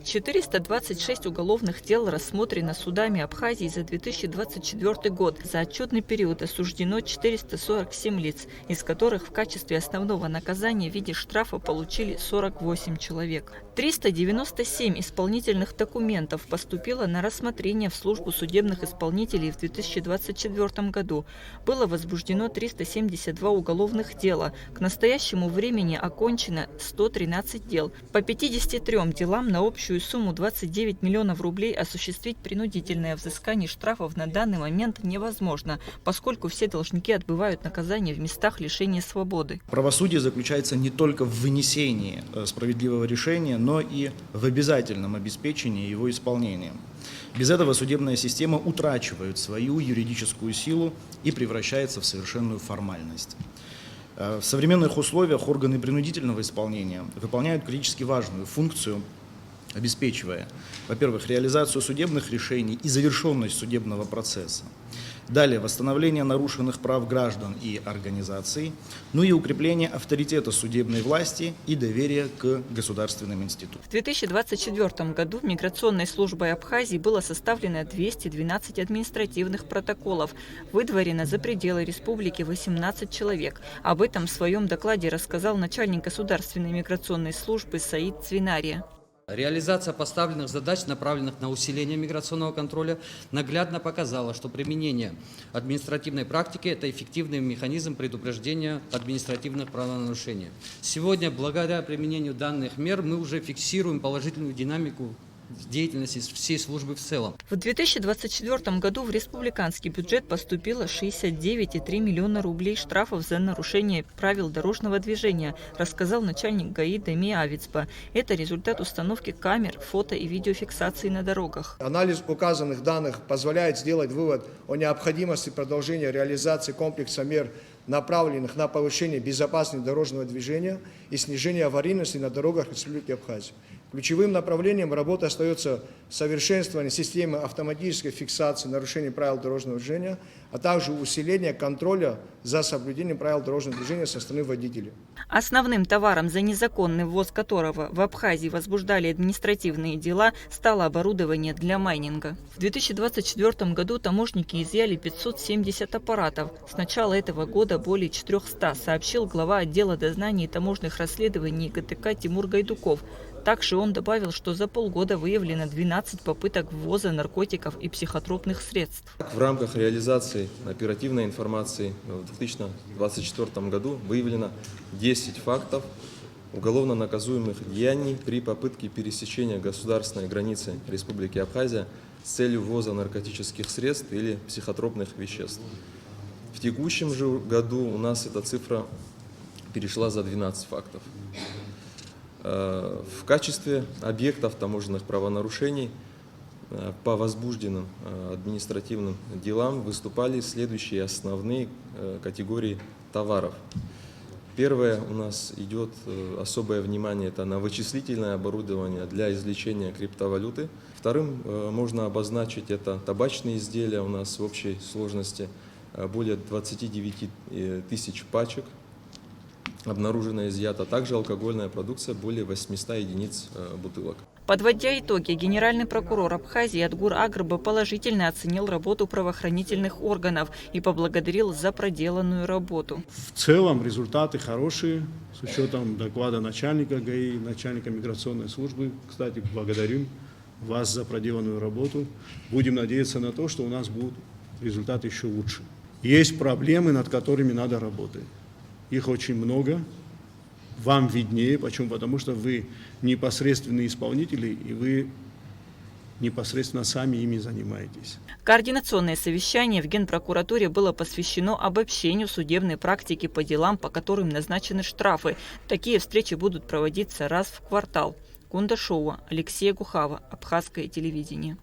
426 уголовных дел рассмотрено судами Абхазии за 2024 год. За отчетный период осуждено 447 лиц, из которых в качестве основного наказания в виде штрафа получили 48 человек. 397 исполнительных документов поступило на рассмотрение в службу судебных исполнителей в 2024 году. Было возбуждено 372 уголовных дела. К настоящему времени окончено 113 дел. По 53 делам на общую сумму 29 миллионов рублей осуществить принудительное взыскание штрафов на данный момент невозможно, поскольку все должники отбывают наказание в местах лишения свободы. Правосудие заключается не только в вынесении справедливого решения, но и в обязательном обеспечении его исполнения. Без этого судебная система утрачивает свою юридическую силу и превращается в совершенную формальность. В современных условиях органы принудительного исполнения выполняют критически важную функцию, обеспечивая, во-первых, реализацию судебных решений и завершенность судебного процесса. Далее, восстановление нарушенных прав граждан и организаций, ну и укрепление авторитета судебной власти и доверия к государственным институтам. В 2024 году миграционной службой Абхазии было составлено 212 административных протоколов. Выдворено за пределы республики 18 человек. Об этом в своем докладе рассказал начальник государственной миграционной службы Саид Цвинария. Реализация поставленных задач, направленных на усиление миграционного контроля, наглядно показала, что применение административной практики – это эффективный механизм предупреждения административных правонарушений. Сегодня, благодаря применению данных мер, мы уже фиксируем положительную динамику деятельности всей службы в целом. В 2024 году в республиканский бюджет поступило 69,3 миллиона рублей штрафов за нарушение правил дорожного движения, рассказал начальник ГАИ Дамир Авицба. Это результат установки камер, фото- и видеофиксации на дорогах. Анализ указанных данных позволяет сделать вывод о необходимости продолжения реализации комплекса мер, направленных на повышение безопасности дорожного движения и снижение аварийности на дорогах Республики Абхазия. Ключевым направлением работы остается совершенствование системы автоматической фиксации нарушений правил дорожного движения, а также усиление контроля за соблюдением правил дорожного движения со стороны водителей. Основным товаром, за незаконный ввоз которого в Абхазии возбуждали административные дела, стало оборудование для майнинга. В 2024 году таможенники изъяли 570 аппаратов. С начала этого года более 400, сообщил глава отдела дознаний и таможенных расследований ГТК Тимур Гайдуков. Также он добавил, что за полгода выявлено 12 попыток ввоза наркотиков и психотропных средств. В рамках реализации оперативной информации в 2024 году выявлено 10 фактов уголовно наказуемых деяний при попытке пересечения государственной границы Республики Абхазия с целью ввоза наркотических средств или психотропных веществ. В текущем же году у нас эта цифра перешла за 12 фактов. В качестве объектов таможенных правонарушений по возбужденным административным делам выступали следующие основные категории товаров. Первое, у нас идет особое внимание, это на вычислительное оборудование для извлечения криптовалюты. Вторым можно обозначить, это табачные изделия, у нас в общей сложности более 29 тысяч пачек. Обнаружено изъято также алкогольная продукция, более 800 единиц бутылок. Подводя итоги, генеральный прокурор Абхазии Адгур Агрба положительно оценил работу правоохранительных органов и поблагодарил за проделанную работу. В целом результаты хорошие, с учетом доклада начальника ГАИ, начальника миграционной службы. Кстати, благодарим вас за проделанную работу. Будем надеяться на то, что у нас будут результаты еще лучше. Есть проблемы, над которыми надо работать. Их очень много, вам виднее, почему? Потому что вы непосредственные исполнители, и вы непосредственно сами ими занимаетесь. Координационное совещание в Генпрокуратуре было посвящено обобщению судебной практики по делам, по которым назначены штрафы. Такие встречи будут проводиться раз в квартал. Кунда Шоуа, Алексей Гухава, Абхазское телевидение.